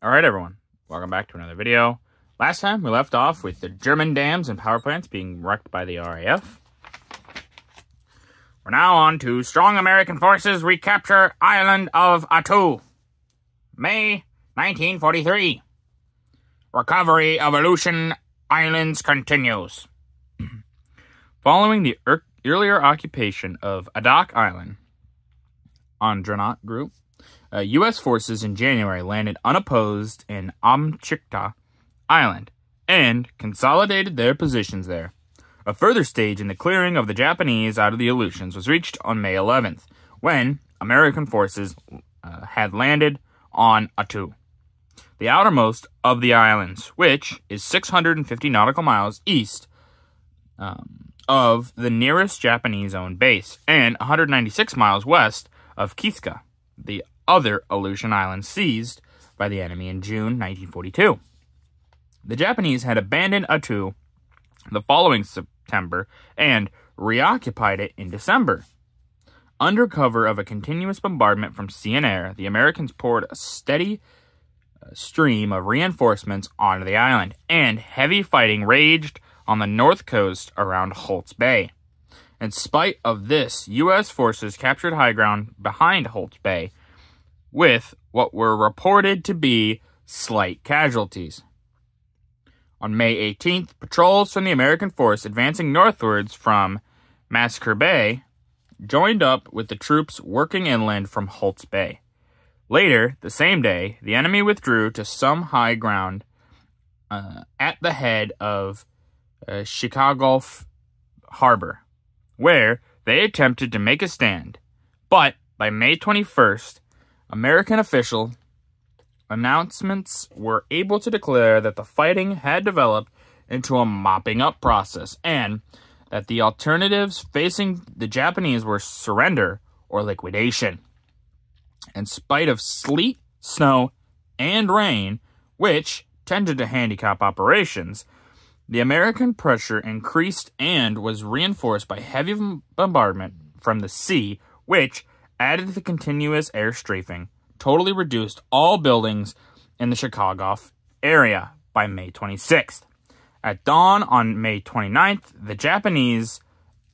Alright everyone, welcome back to another video. Last time we left off with the German dams and power plants being wrecked by the RAF. We're now on to strong American forces recapture island of Attu. May 1943. Recovery of Aleutian Islands continues. Following the earlier occupation of Adak Island on Dreadnought Group, U.S. forces in January landed unopposed in Amchitka Island and consolidated their positions there. A further stage in the clearing of the Japanese out of the Aleutians was reached on May 11th, when American forces had landed on Attu, the outermost of the islands, which is 650 nautical miles east of the nearest Japanese-owned base and 196 miles west of Kiska, the other Aleutian island seized by the enemy in June 1942. The Japanese had abandoned Attu the following September and reoccupied it in December. Under cover of a continuous bombardment from sea and air, the Americans poured a steady stream of reinforcements onto the island, and heavy fighting raged on the north coast around Holt's Bay. In spite of this, U.S. forces captured high ground behind Holt's Bay, with what were reported to be slight casualties. On May 18th, patrols from the American force advancing northwards from Massacre Bay joined up with the troops working inland from Holt's Bay. Later, the same day, the enemy withdrew to some high ground at the head of Chicagolf Harbor, where they attempted to make a stand. But by May 21st, American official announcements were able to declare that the fighting had developed into a mopping up process and that the alternatives facing the Japanese were surrender or liquidation. In spite of sleet, snow, and rain, which tended to handicap operations, the American pressure increased and was reinforced by heavy bombardment from the sea, which, added to the continuous air strafing, totally reduced all buildings in the Chicagolf area by May 26th. At dawn on May 29th, the Japanese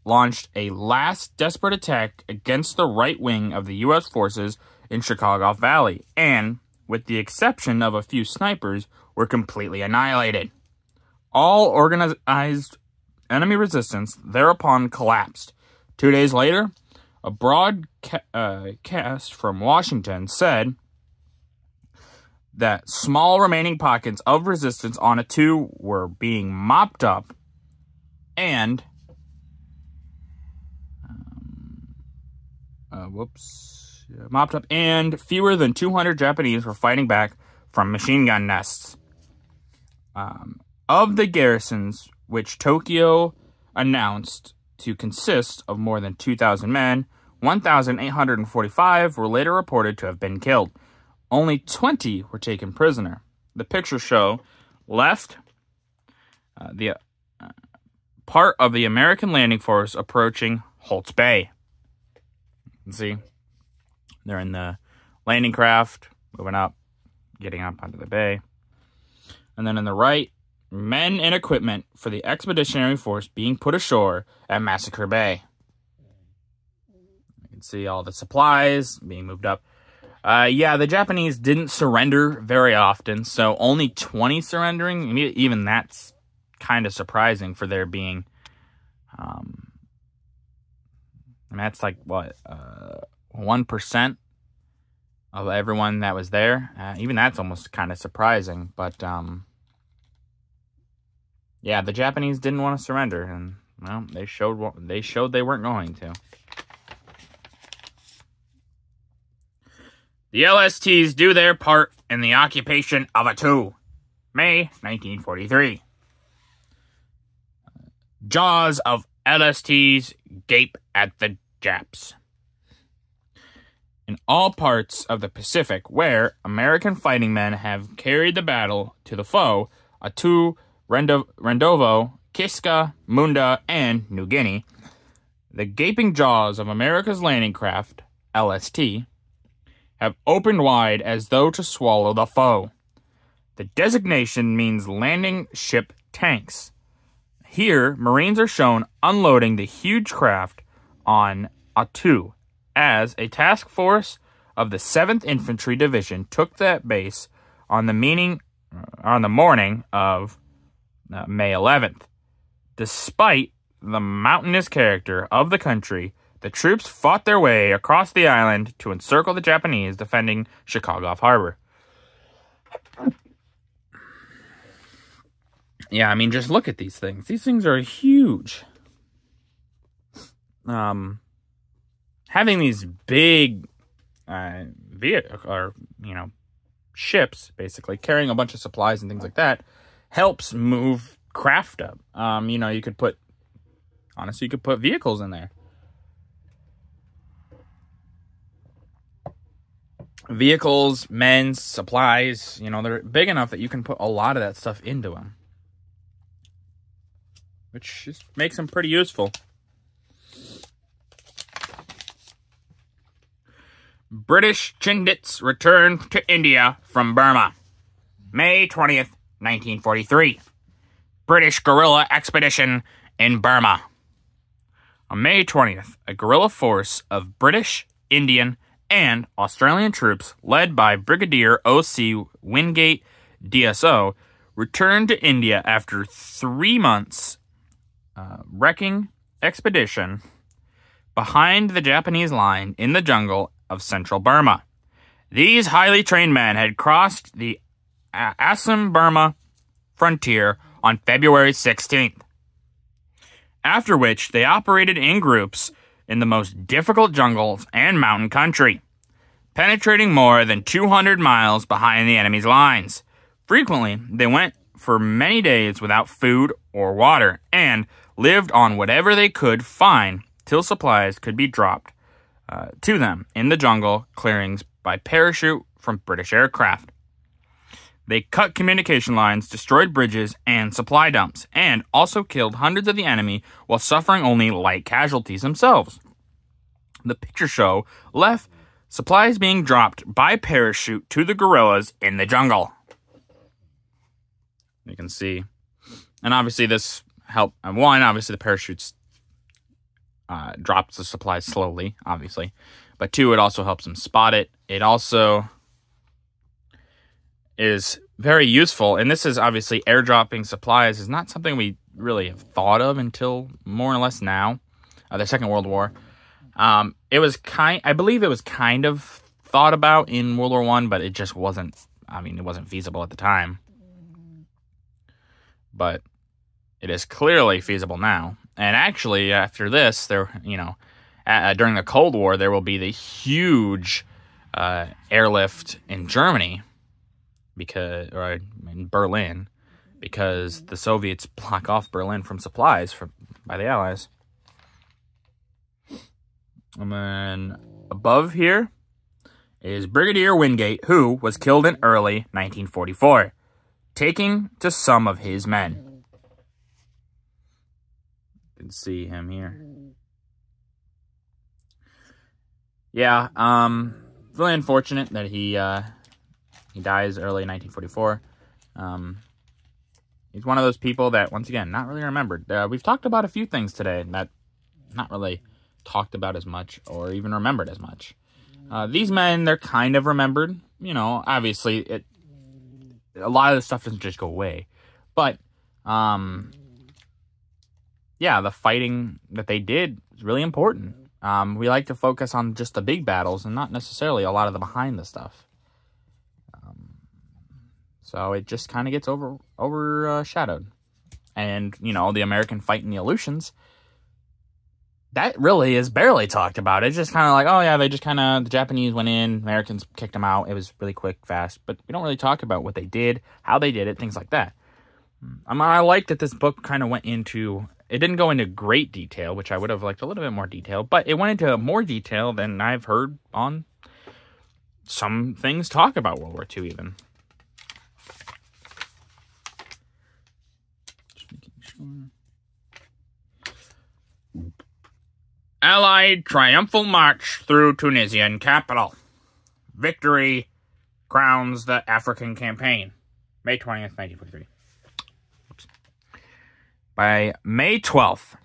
launched a last desperate attack against the right wing of the U.S. forces in Chicagolf Valley, and, with the exception of a few snipers, were completely annihilated. All organized enemy resistance thereupon collapsed. 2 days later, a broadcast from Washington said that small remaining pockets of resistance on Attu were being mopped up and fewer than 200 Japanese were fighting back from machine gun nests. Of the garrisons, which Tokyo announced to consist of more than 2,000 men, 1,845 were later reported to have been killed. Only 20 were taken prisoner. The pictures show left the part of the American landing force approaching Holt's Bay. You can see they're in the landing craft, moving up, getting up onto the bay. And then on the right, men and equipment for the expeditionary force being put ashore at Massacre Bay. You can see all the supplies being moved up. Yeah, the Japanese didn't surrender very often, so only 20 surrendering. Even that's kind of surprising for there being... that's like, what, 1% of everyone that was there. Even that's almost kind of surprising, but... yeah, the Japanese didn't want to surrender, and well, they showed they weren't going to. The LSTs do their part in the occupation of Attu, May 1943. Jaws of LSTs gape at the Japs. In all parts of the Pacific where American fighting men have carried the battle to the foe, Attu, Rendovo, Kiska, Munda, and New Guinea, the gaping jaws of America's landing craft, LST, have opened wide as though to swallow the foe. The designation means landing ship tanks. Here, Marines are shown unloading the huge craft on Attu as a task force of the 7th Infantry Division took that base on the morning of May 11th. Despite the mountainous character of the country, the troops fought their way across the island to encircle the Japanese defending Chickagoff Harbor. Yeah, I mean, just look at these things. These things are huge. Having these big ships, basically, carrying a bunch of supplies and things like that, helps move craft up. You could put vehicles in there. Vehicles, men, supplies, they're big enough that you can put a lot of that stuff into them. Which just makes them pretty useful. British Chindits returned to India from Burma. May 20th, 1943. British guerrilla expedition in Burma. On May 20th, a guerrilla force of British, Indian, and Australian troops led by Brigadier O.C. Wingate, DSO, returned to India after 3 months wrecking expedition behind the Japanese line in the jungle of central Burma. These highly trained men had crossed the Assam-Burma frontier on February 16th, after which they operated in groups in the most difficult jungles and mountain country, penetrating more than 200 miles behind the enemy's lines. Frequently, they went for many days without food or water, and lived on whatever they could find till supplies could be dropped to them in the jungle clearings by parachute from British aircraft. They cut communication lines, destroyed bridges and supply dumps, and also killed hundreds of the enemy while suffering only light casualties themselves. The picture show left supplies being dropped by parachute to the guerrillas in the jungle. You can see. And obviously this helped. Obviously the parachutes drops the supplies slowly, obviously. But 2, it also helps them spot it. It also is very useful. And this is obviously airdropping supplies is not something we really have thought of until more or less now. The Second World War. I believe it was kind of thought about in World War I, but it just wasn't, it wasn't feasible at the time. But it is clearly feasible now. And actually, after this, during the Cold War, there will be the huge airlift in Germany, or in Berlin, because the Soviets block off Berlin from supplies by the Allies. And then above here is Brigadier Wingate, who was killed in early 1944, taking to some of his men. You can see him here. Yeah, really unfortunate that he dies early in 1944. He's one of those people that, once again, not really remembered. We've talked about a few things today that not really talked about as much or even remembered as much. These men, they're kind of remembered. Obviously, a lot of this stuff doesn't just go away. But, yeah, the fighting that they did is really important. We like to focus on just the big battles and not necessarily a lot of the behind the stuff. So it just kind of gets overshadowed. And, the American fight in the Aleutians, that really is barely talked about. It's just kind of like, oh yeah, the Japanese went in, Americans kicked them out. It was really quick, fast. But we don't really talk about what they did, how they did it, things like that. I like that this book kind of went into, it didn't go into great detail, which I would have liked a little bit more detail, but it went into more detail than I've heard on some things talk about World War II even. Just making sure. Allied triumphal march through Tunisian capital. Victory crowns the African campaign. May 20th, 1943. Oops. By May 12th,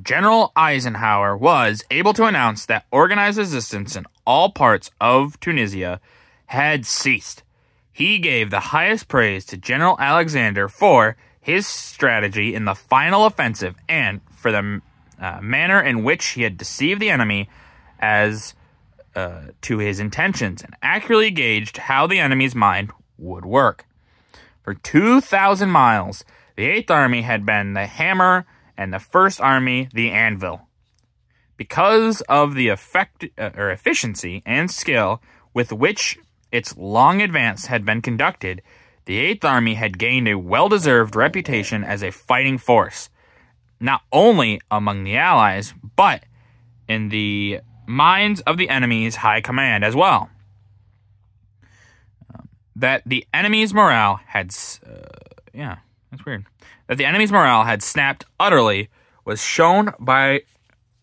General Eisenhower was able to announce that organized resistance in all parts of Tunisia had ceased. He gave the highest praise to General Alexander for his strategy in the final offensive and for the manner in which he had deceived the enemy as to his intentions and accurately gauged how the enemy's mind would work. For 2,000 miles, the 8th Army had been the hammer and the 1st Army the anvil. Because of the efficiency and skill with which its long advance had been conducted, the 8th Army had gained a well-deserved reputation as a fighting force, not only among the Allies, but in the minds of the enemy's high command as well. That the enemy's morale had... that's weird. That the enemy's morale had snapped utterly was shown by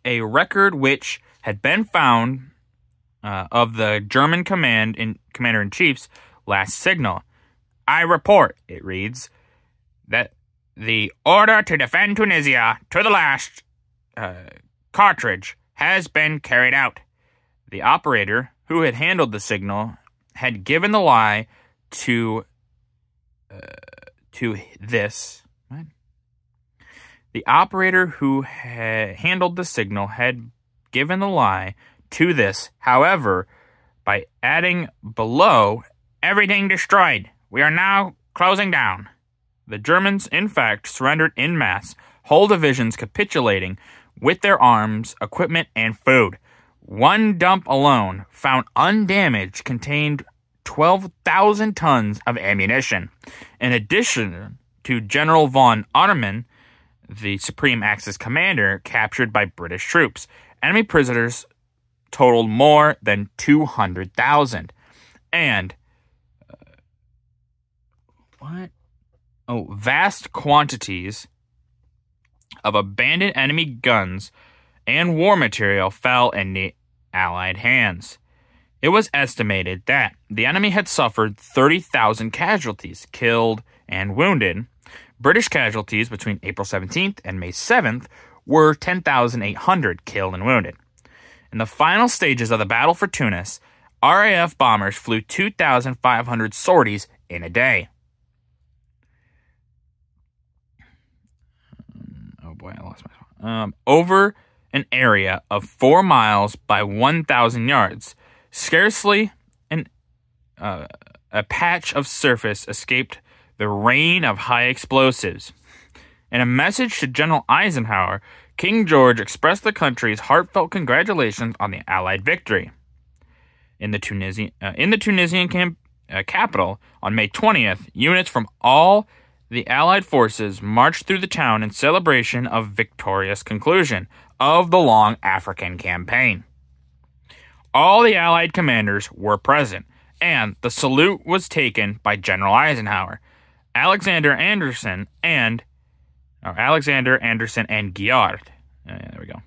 a record which had been found of the German commander-in-chief's last signal. I report, it reads, that the order to defend Tunisia to the last cartridge has been carried out. The operator who had handled the signal had given the lie to this. What? The operator who had handled the signal had given the lie to this, however, by adding below, everything destroyed. We are now closing down. The Germans, in fact, surrendered en masse, whole divisions capitulating with their arms, equipment, and food. One dump alone, found undamaged, contained 12,000 tons of ammunition. In addition to General von Arnim, the Supreme Axis commander, captured by British troops, enemy prisoners totaled more than 200,000. And vast quantities of abandoned enemy guns and war material fell in the Allied hands. It was estimated that the enemy had suffered 30,000 casualties, killed and wounded. British casualties between April 17th and May 7th were 10,800 killed and wounded. In the final stages of the battle for Tunis, RAF bombers flew 2,500 sorties in a day. I lost my over an area of 4 miles by 1,000 yards. Scarcely a patch of surface escaped the rain of high explosives. In a message to General Eisenhower, King George expressed the country's heartfelt congratulations on the Allied victory. In the Tunisian capital, on May 20th, units from all the Allied forces marched through the town in celebration of victorious conclusion of the long African campaign. All the Allied commanders were present, and the salute was taken by General Eisenhower, Alexander Anderson, and Giard. There we go.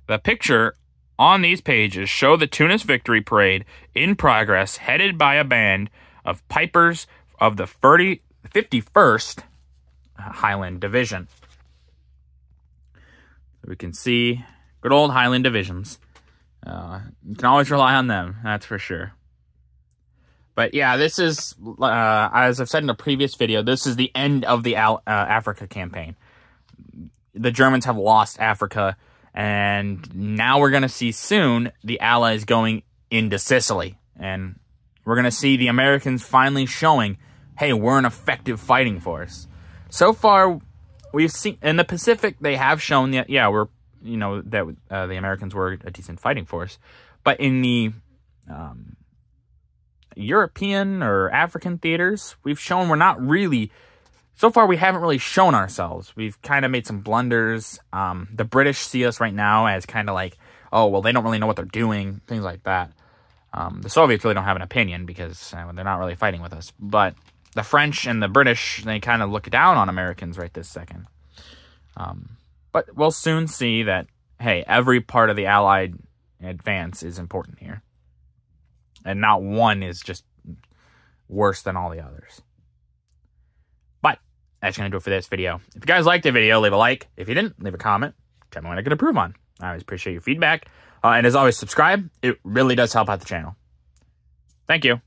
The picture on these pages show the Tunis Victory Parade in progress, headed by a band of pipers of the 51st Highland Division. We can see good old Highland Divisions. You can always rely on them, that's for sure. But yeah, this is, as I've said in a previous video, this is the end of the Africa campaign. The Germans have lost Africa, and now we're going to see soon the Allies going into Sicily. And we're going to see the Americans finally showing, hey, we're an effective fighting force. So far, we've seen in the Pacific, they have shown that, yeah, that the Americans were a decent fighting force. But in the European or African theaters, we've shown we're not really, so far we haven't really shown ourselves. We've kind of made some blunders. The British see us right now as kind of like, oh, well, they don't really know what they're doing, things like that. The Soviets really don't have an opinion because they're not really fighting with us. But the French and the British, they kind of look down on Americans right this second. But we'll soon see that, hey, every part of the Allied advance is important here. And not one is just worse than all the others. But that's going to do it for this video. If you guys liked the video, leave a like. If you didn't, leave a comment. Tell me what I can improve on. I always appreciate your feedback. And as always, subscribe. It really does help out the channel. Thank you.